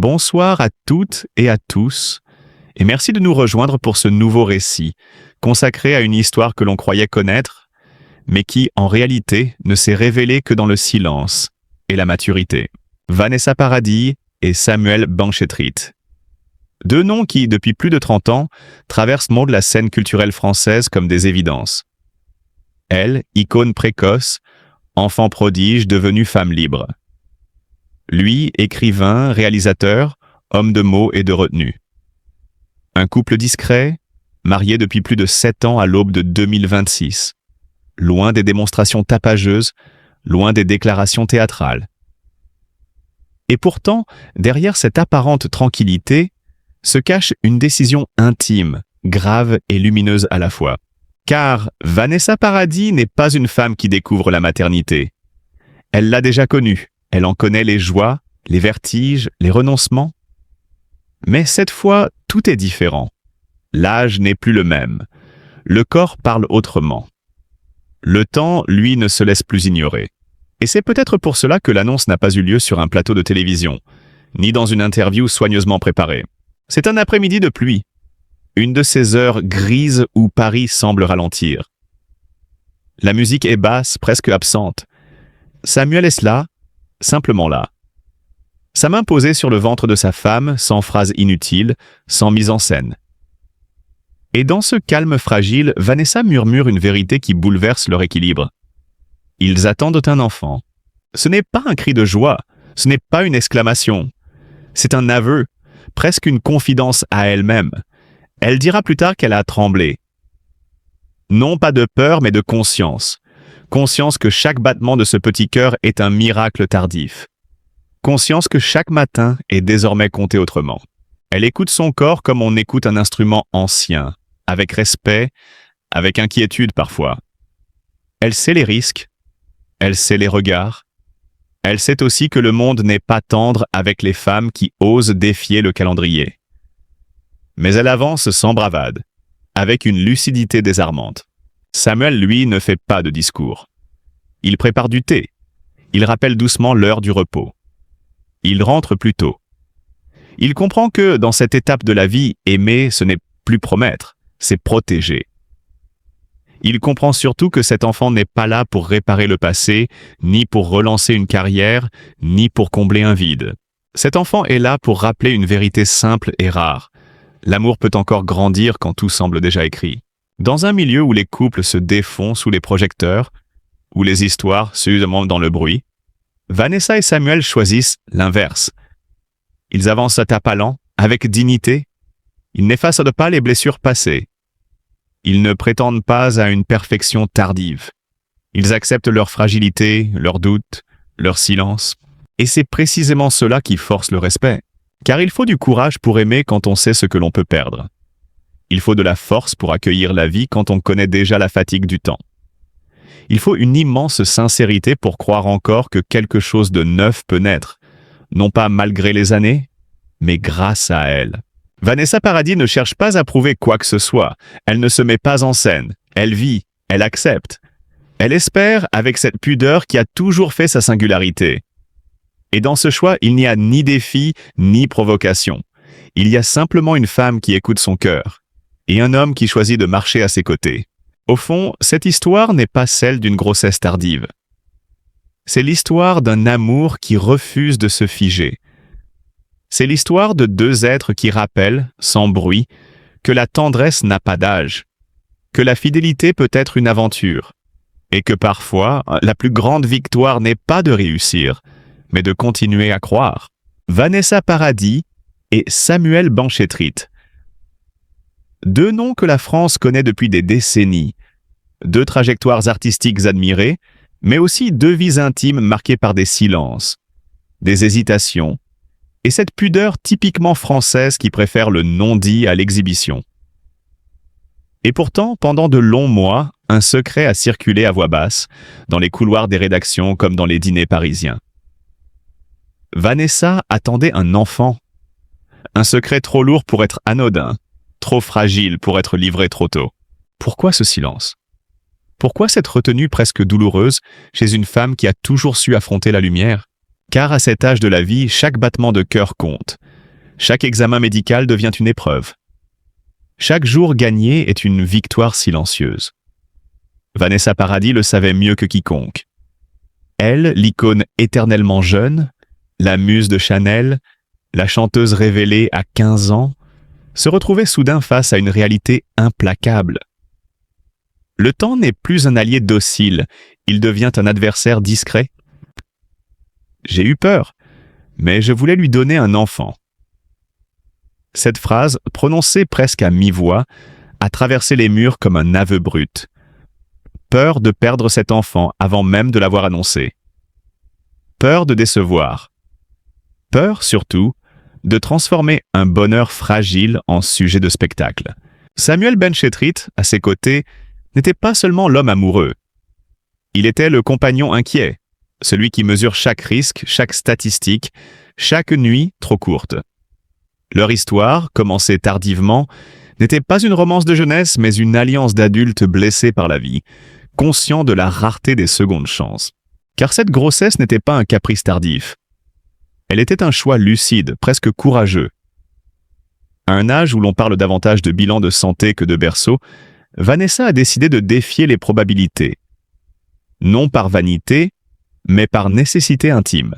Bonsoir à toutes et à tous, et merci de nous rejoindre pour ce nouveau récit, consacré à une histoire que l'on croyait connaître, mais qui, en réalité, ne s'est révélée que dans le silence et la maturité. Vanessa Paradis et Samuel Banchettrit. Deux noms qui, depuis plus de 30 ans, traversent le monde de la scène culturelle française comme des évidences. Elle, icône précoce, enfant prodige devenue femme libre. Lui, écrivain, réalisateur, homme de mots et de retenue. Un couple discret, marié depuis plus de 7 ans à l'aube de 2026. Loin des démonstrations tapageuses, loin des déclarations théâtrales. Et pourtant, derrière cette apparente tranquillité, se cache une décision intime, grave et lumineuse à la fois. Car Vanessa Paradis n'est pas une femme qui découvre la maternité. Elle l'a déjà connue. Elle en connaît les joies, les vertiges, les renoncements. Mais cette fois, tout est différent. L'âge n'est plus le même. Le corps parle autrement. Le temps, lui, ne se laisse plus ignorer. Et c'est peut-être pour cela que l'annonce n'a pas eu lieu sur un plateau de télévision, ni dans une interview soigneusement préparée. C'est un après-midi de pluie. Une de ces heures grises où Paris semble ralentir. La musique est basse, presque absente. Samuel est là, simplement là. Sa main posée sur le ventre de sa femme, sans phrase inutile, sans mise en scène. Et dans ce calme fragile, Vanessa murmure une vérité qui bouleverse leur équilibre. Ils attendent un enfant. Ce n'est pas un cri de joie, ce n'est pas une exclamation. C'est un aveu, presque une confidence à elle-même. Elle dira plus tard qu'elle a tremblé. Non pas de peur, mais de conscience. Conscience que chaque battement de ce petit cœur est un miracle tardif. Conscience que chaque matin est désormais compté autrement. Elle écoute son corps comme on écoute un instrument ancien, avec respect, avec inquiétude parfois. Elle sait les risques, elle sait les regards. Elle sait aussi que le monde n'est pas tendre avec les femmes qui osent défier le calendrier. Mais elle avance sans bravade, avec une lucidité désarmante. Samuel, lui, ne fait pas de discours. Il prépare du thé. Il rappelle doucement l'heure du repos. Il rentre plus tôt. Il comprend que, dans cette étape de la vie, aimer, ce n'est plus promettre, c'est protéger. Il comprend surtout que cet enfant n'est pas là pour réparer le passé, ni pour relancer une carrière, ni pour combler un vide. Cet enfant est là pour rappeler une vérité simple et rare. L'amour peut encore grandir quand tout semble déjà écrit. Dans un milieu où les couples se défont sous les projecteurs, où les histoires s'usent dans le bruit, Vanessa et Samuel choisissent l'inverse. Ils avancent à pas lents, avec dignité. Ils n'effacent pas les blessures passées. Ils ne prétendent pas à une perfection tardive. Ils acceptent leur fragilité, leurs doutes, leur silence. Et c'est précisément cela qui force le respect. Car il faut du courage pour aimer quand on sait ce que l'on peut perdre. Il faut de la force pour accueillir la vie quand on connaît déjà la fatigue du temps. Il faut une immense sincérité pour croire encore que quelque chose de neuf peut naître, non pas malgré les années, mais grâce à elles. Vanessa Paradis ne cherche pas à prouver quoi que ce soit, elle ne se met pas en scène, elle vit, elle accepte. Elle espère avec cette pudeur qui a toujours fait sa singularité. Et dans ce choix, il n'y a ni défi, ni provocation. Il y a simplement une femme qui écoute son cœur, et un homme qui choisit de marcher à ses côtés. Au fond, cette histoire n'est pas celle d'une grossesse tardive. C'est l'histoire d'un amour qui refuse de se figer. C'est l'histoire de deux êtres qui rappellent, sans bruit, que la tendresse n'a pas d'âge, que la fidélité peut être une aventure, et que parfois, la plus grande victoire n'est pas de réussir, mais de continuer à croire. Vanessa Paradis et Samuel Banchettrit. Deux noms que la France connaît depuis des décennies, deux trajectoires artistiques admirées, mais aussi deux vies intimes marquées par des silences, des hésitations, et cette pudeur typiquement française qui préfère le non-dit à l'exhibition. Et pourtant, pendant de longs mois, un secret a circulé à voix basse, dans les couloirs des rédactions comme dans les dîners parisiens. Vanessa attendait un enfant. Un secret trop lourd pour être anodin, trop fragile pour être livré trop tôt. Pourquoi ce silence? Pourquoi cette retenue presque douloureuse chez une femme qui a toujours su affronter la lumière? Car à cet âge de la vie, chaque battement de cœur compte. Chaque examen médical devient une épreuve. Chaque jour gagné est une victoire silencieuse. Vanessa Paradis le savait mieux que quiconque. Elle, l'icône éternellement jeune, la muse de Chanel, la chanteuse révélée à 15 ans, se retrouvait soudain face à une réalité implacable. Le temps n'est plus un allié docile, il devient un adversaire discret. J'ai eu peur, mais je voulais lui donner un enfant. Cette phrase, prononcée presque à mi-voix, a traversé les murs comme un aveu brut. Peur de perdre cet enfant avant même de l'avoir annoncé. Peur de décevoir. Peur, surtout, de transformer un bonheur fragile en sujet de spectacle. Samuel Benchetrit, à ses côtés, n'était pas seulement l'homme amoureux. Il était le compagnon inquiet, celui qui mesure chaque risque, chaque statistique, chaque nuit trop courte. Leur histoire, commencée tardivement, n'était pas une romance de jeunesse, mais une alliance d'adultes blessés par la vie, conscients de la rareté des secondes chances. Car cette grossesse n'était pas un caprice tardif. Elle était un choix lucide, presque courageux. À un âge où l'on parle davantage de bilan de santé que de berceau, Vanessa a décidé de défier les probabilités. Non par vanité, mais par nécessité intime.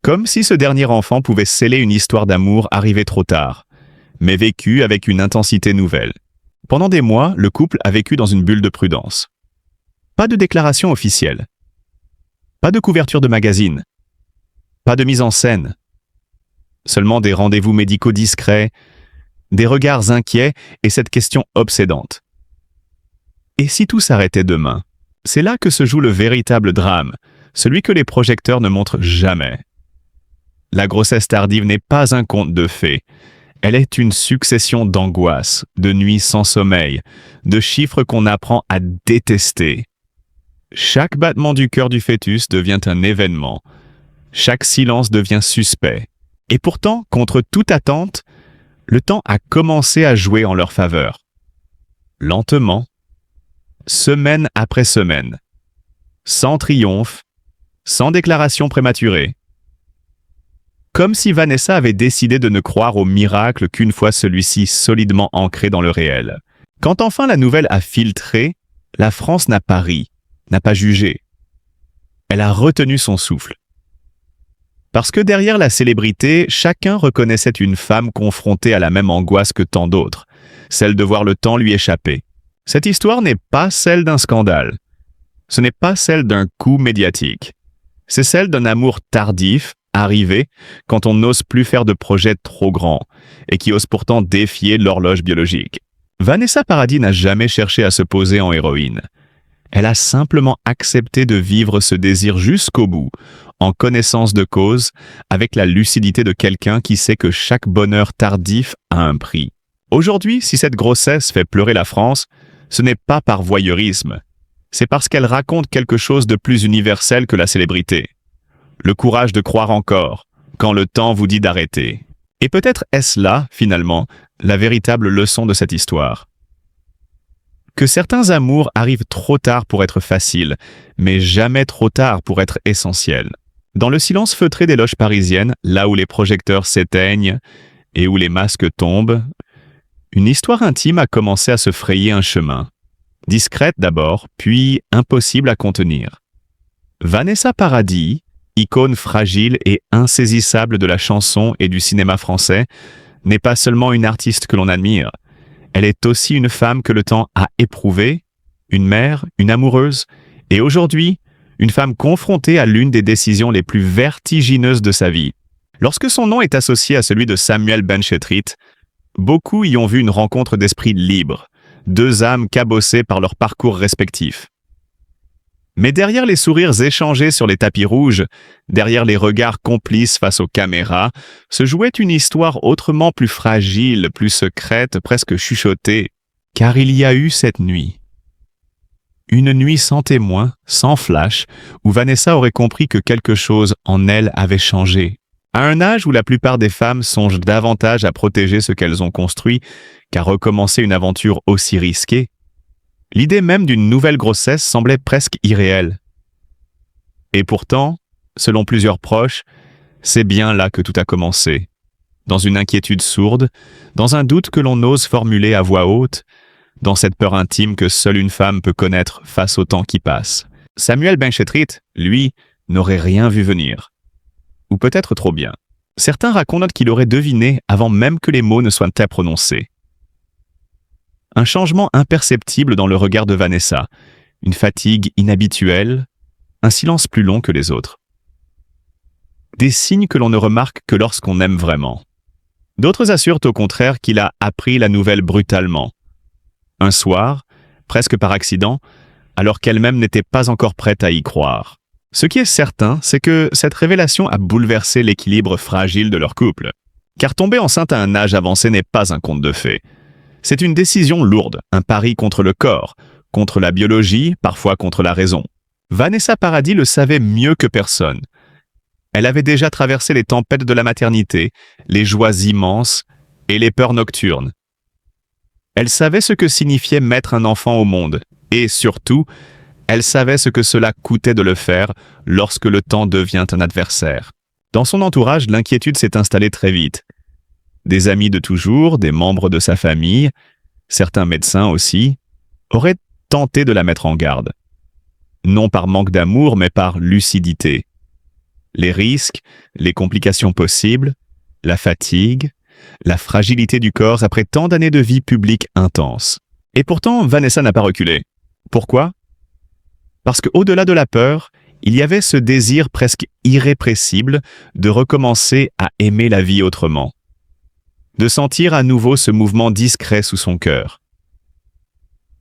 Comme si ce dernier enfant pouvait sceller une histoire d'amour arrivée trop tard, mais vécue avec une intensité nouvelle. Pendant des mois, le couple a vécu dans une bulle de prudence. Pas de déclaration officielle. Pas de couverture de magazine. Pas de mise en scène. Seulement des rendez-vous médicaux discrets, des regards inquiets et cette question obsédante. Et si tout s'arrêtait demain? C'est là que se joue le véritable drame, celui que les projecteurs ne montrent jamais. La grossesse tardive n'est pas un conte de fées. Elle est une succession d'angoisses, de nuits sans sommeil, de chiffres qu'on apprend à détester. Chaque battement du cœur du fœtus devient un événement. Chaque silence devient suspect. Et pourtant, contre toute attente, le temps a commencé à jouer en leur faveur. Lentement, semaine après semaine. Sans triomphe, sans déclaration prématurée. Comme si Vanessa avait décidé de ne croire au miracle qu'une fois celui-ci solidement ancré dans le réel. Quand enfin la nouvelle a filtré, la France n'a pas ri, n'a pas jugé. Elle a retenu son souffle. Parce que derrière la célébrité, chacun reconnaissait une femme confrontée à la même angoisse que tant d'autres, celle de voir le temps lui échapper. Cette histoire n'est pas celle d'un scandale. Ce n'est pas celle d'un coup médiatique. C'est celle d'un amour tardif, arrivé, quand on n'ose plus faire de projets trop grands, et qui ose pourtant défier l'horloge biologique. Vanessa Paradis n'a jamais cherché à se poser en héroïne. Elle a simplement accepté de vivre ce désir jusqu'au bout, en connaissance de cause, avec la lucidité de quelqu'un qui sait que chaque bonheur tardif a un prix. Aujourd'hui, si cette grossesse fait pleurer la France, ce n'est pas par voyeurisme. C'est parce qu'elle raconte quelque chose de plus universel que la célébrité. Le courage de croire encore, quand le temps vous dit d'arrêter. Et peut-être est-ce là, finalement, la véritable leçon de cette histoire. Que certains amours arrivent trop tard pour être faciles, mais jamais trop tard pour être essentiels. Dans le silence feutré des loges parisiennes, là où les projecteurs s'éteignent et où les masques tombent, une histoire intime a commencé à se frayer un chemin. Discrète d'abord, puis impossible à contenir. Vanessa Paradis, icône fragile et insaisissable de la chanson et du cinéma français, n'est pas seulement une artiste que l'on admire. Elle est aussi une femme que le temps a éprouvée, une mère, une amoureuse, et aujourd'hui, une femme confrontée à l'une des décisions les plus vertigineuses de sa vie. Lorsque son nom est associé à celui de Samuel Benchetrit, beaucoup y ont vu une rencontre d'esprits libres, deux âmes cabossées par leurs parcours respectifs. Mais derrière les sourires échangés sur les tapis rouges, derrière les regards complices face aux caméras, se jouait une histoire autrement plus fragile, plus secrète, presque chuchotée. Car il y a eu cette nuit. Une nuit sans témoin, sans flash, où Vanessa aurait compris que quelque chose en elle avait changé. À un âge où la plupart des femmes songent davantage à protéger ce qu'elles ont construit qu'à recommencer une aventure aussi risquée, l'idée même d'une nouvelle grossesse semblait presque irréelle. Et pourtant, selon plusieurs proches, c'est bien là que tout a commencé. dans une inquiétude sourde, dans un doute que l'on ose formuler à voix haute, dans cette peur intime que seule une femme peut connaître face au temps qui passe. Samuel Ben-Shetrit, lui, n'aurait rien vu venir. Ou peut-être trop bien. Certains racontent qu'il aurait deviné avant même que les mots ne soient prononcés. Un changement imperceptible dans le regard de Vanessa, une fatigue inhabituelle, un silence plus long que les autres. Des signes que l'on ne remarque que lorsqu'on aime vraiment. D'autres assurent au contraire qu'il a appris la nouvelle brutalement. Un soir, presque par accident, alors qu'elle-même n'était pas encore prête à y croire. Ce qui est certain, c'est que cette révélation a bouleversé l'équilibre fragile de leur couple. Car tomber enceinte à un âge avancé n'est pas un conte de fées. C'est une décision lourde, un pari contre le corps, contre la biologie, parfois contre la raison. Vanessa Paradis le savait mieux que personne. Elle avait déjà traversé les tempêtes de la maternité, les joies immenses et les peurs nocturnes. Elle savait ce que signifiait mettre un enfant au monde, et surtout, elle savait ce que cela coûtait de le faire lorsque le temps devient un adversaire. Dans son entourage, l'inquiétude s'est installée très vite. Des amis de toujours, des membres de sa famille, certains médecins aussi, auraient tenté de la mettre en garde. Non par manque d'amour, mais par lucidité. Les risques, les complications possibles, la fatigue, la fragilité du corps après tant d'années de vie publique intense. Et pourtant, Vanessa n'a pas reculé. Pourquoi? Parce qu'au-delà de la peur, il y avait ce désir presque irrépressible de recommencer à aimer la vie autrement. De sentir à nouveau ce mouvement discret sous son cœur.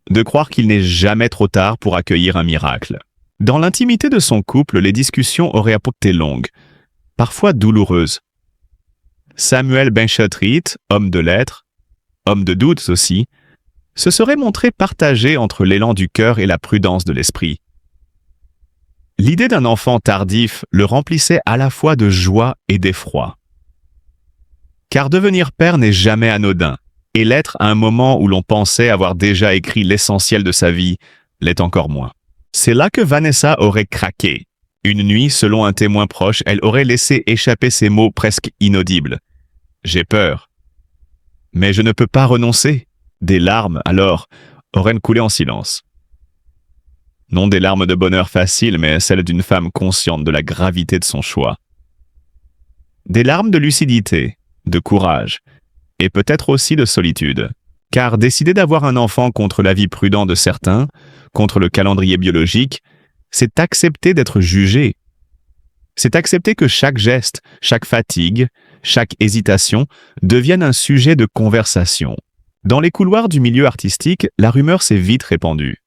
De croire qu'il n'est jamais trop tard pour accueillir un miracle. Dans l'intimité de son couple, les discussions auraient été longues, parfois douloureuses. Samuel Ben-Shetrit, homme de lettres, homme de doutes aussi, se serait montré partagé entre l'élan du cœur et la prudence de l'esprit. L'idée d'un enfant tardif le remplissait à la fois de joie et d'effroi. Car devenir père n'est jamais anodin, et l'être à un moment où l'on pensait avoir déjà écrit l'essentiel de sa vie l'est encore moins. C'est là que Vanessa aurait craqué. Une nuit, selon un témoin proche, elle aurait laissé échapper ces mots presque inaudibles. « J'ai peur. Mais je ne peux pas renoncer. » Des larmes, alors, auraient coulé en silence. Non des larmes de bonheur facile, mais celles d'une femme consciente de la gravité de son choix. Des larmes de lucidité, de courage, et peut-être aussi de solitude. Car décider d'avoir un enfant contre l'avis prudent de certains, contre le calendrier biologique, c'est accepter d'être jugé. C'est accepter que chaque geste, chaque fatigue, chaque hésitation devienne un sujet de conversation. Dans les couloirs du milieu artistique, la rumeur s'est vite répandue.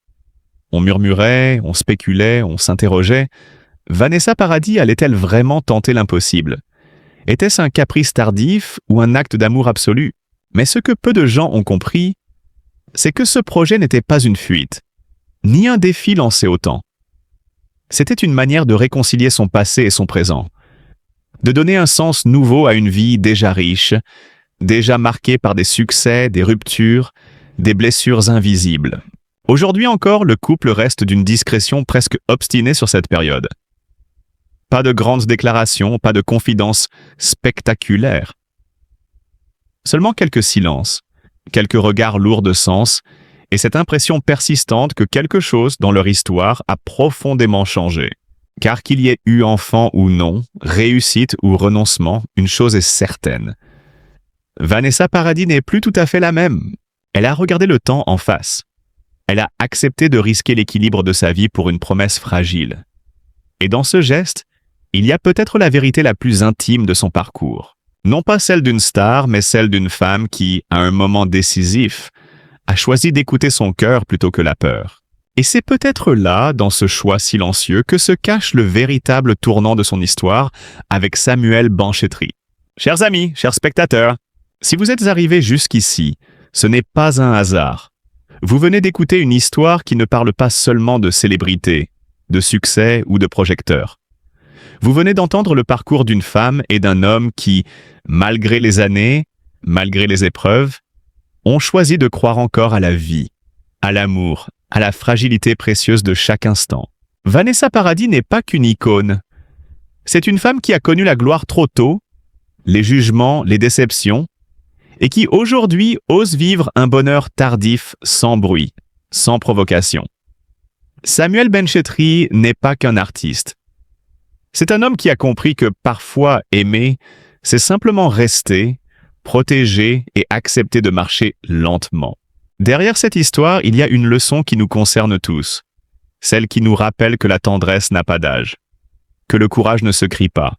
On murmurait, on spéculait, on s'interrogeait. Vanessa Paradis allait-elle vraiment tenter l'impossible? Était-ce un caprice tardif ou un acte d'amour absolu? Mais ce que peu de gens ont compris, c'est que ce projet n'était pas une fuite, ni un défi lancé au temps. C'était une manière de réconcilier son passé et son présent, de donner un sens nouveau à une vie déjà riche, déjà marquée par des succès, des ruptures, des blessures invisibles. Aujourd'hui encore, le couple reste d'une discrétion presque obstinée sur cette période. Pas de grandes déclarations, pas de confidences spectaculaires. Seulement quelques silences, quelques regards lourds de sens, et cette impression persistante que quelque chose dans leur histoire a profondément changé. Car qu'il y ait eu enfant ou non, réussite ou renoncement, une chose est certaine. Vanessa Paradis n'est plus tout à fait la même. Elle a regardé le temps en face. Elle a accepté de risquer l'équilibre de sa vie pour une promesse fragile. Et dans ce geste, il y a peut-être la vérité la plus intime de son parcours. Non pas celle d'une star, mais celle d'une femme qui, à un moment décisif, a choisi d'écouter son cœur plutôt que la peur. Et c'est peut-être là, dans ce choix silencieux, que se cache le véritable tournant de son histoire avec Samuel Ben-Shetrit. Chers amis, chers spectateurs, si vous êtes arrivés jusqu'ici, ce n'est pas un hasard. Vous venez d'écouter une histoire qui ne parle pas seulement de célébrité, de succès ou de projecteurs. Vous venez d'entendre le parcours d'une femme et d'un homme qui, malgré les années, malgré les épreuves, ont choisi de croire encore à la vie, à l'amour, à la fragilité précieuse de chaque instant. Vanessa Paradis n'est pas qu'une icône. C'est une femme qui a connu la gloire trop tôt, les jugements, les déceptions, et qui aujourd'hui osent vivre un bonheur tardif sans bruit, sans provocation. Samuel Benchetri n'est pas qu'un artiste. C'est un homme qui a compris que parfois aimer, c'est simplement rester, protéger et accepter de marcher lentement. Derrière cette histoire, il y a une leçon qui nous concerne tous, celle qui nous rappelle que la tendresse n'a pas d'âge, que le courage ne se crie pas,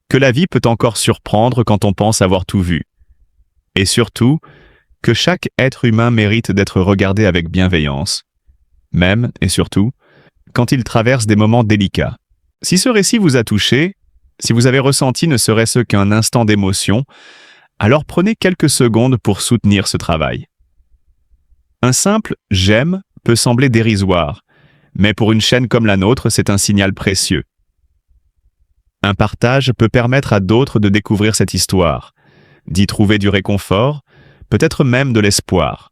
que la vie peut encore surprendre quand on pense avoir tout vu, et surtout, que chaque être humain mérite d'être regardé avec bienveillance, même et surtout, quand il traverse des moments délicats. Si ce récit vous a touché, si vous avez ressenti ne serait-ce qu'un instant d'émotion, alors prenez quelques secondes pour soutenir ce travail. Un simple « j'aime » peut sembler dérisoire, mais pour une chaîne comme la nôtre, c'est un signal précieux. Un partage peut permettre à d'autres de découvrir cette histoire, d'y trouver du réconfort, peut-être même de l'espoir.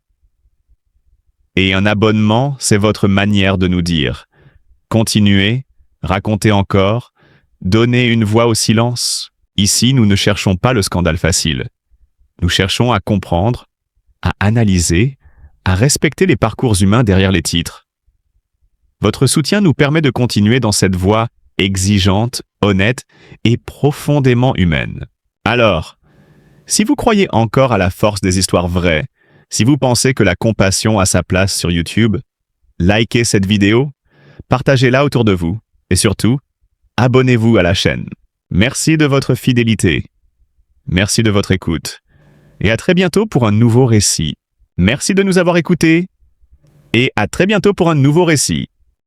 Et un abonnement, c'est votre manière de nous dire « continuez, racontez encore, donnez une voix au silence ». Ici, nous ne cherchons pas le scandale facile. Nous cherchons à comprendre, à analyser, à respecter les parcours humains derrière les titres. Votre soutien nous permet de continuer dans cette voie exigeante, honnête et profondément humaine. Alors, si vous croyez encore à la force des histoires vraies, si vous pensez que la compassion a sa place sur YouTube, likez cette vidéo, partagez-la autour de vous et surtout, abonnez-vous à la chaîne. Merci de votre fidélité. Merci de votre écoute. Et à très bientôt pour un nouveau récit. Merci de nous avoir écoutés. Et à très bientôt pour un nouveau récit.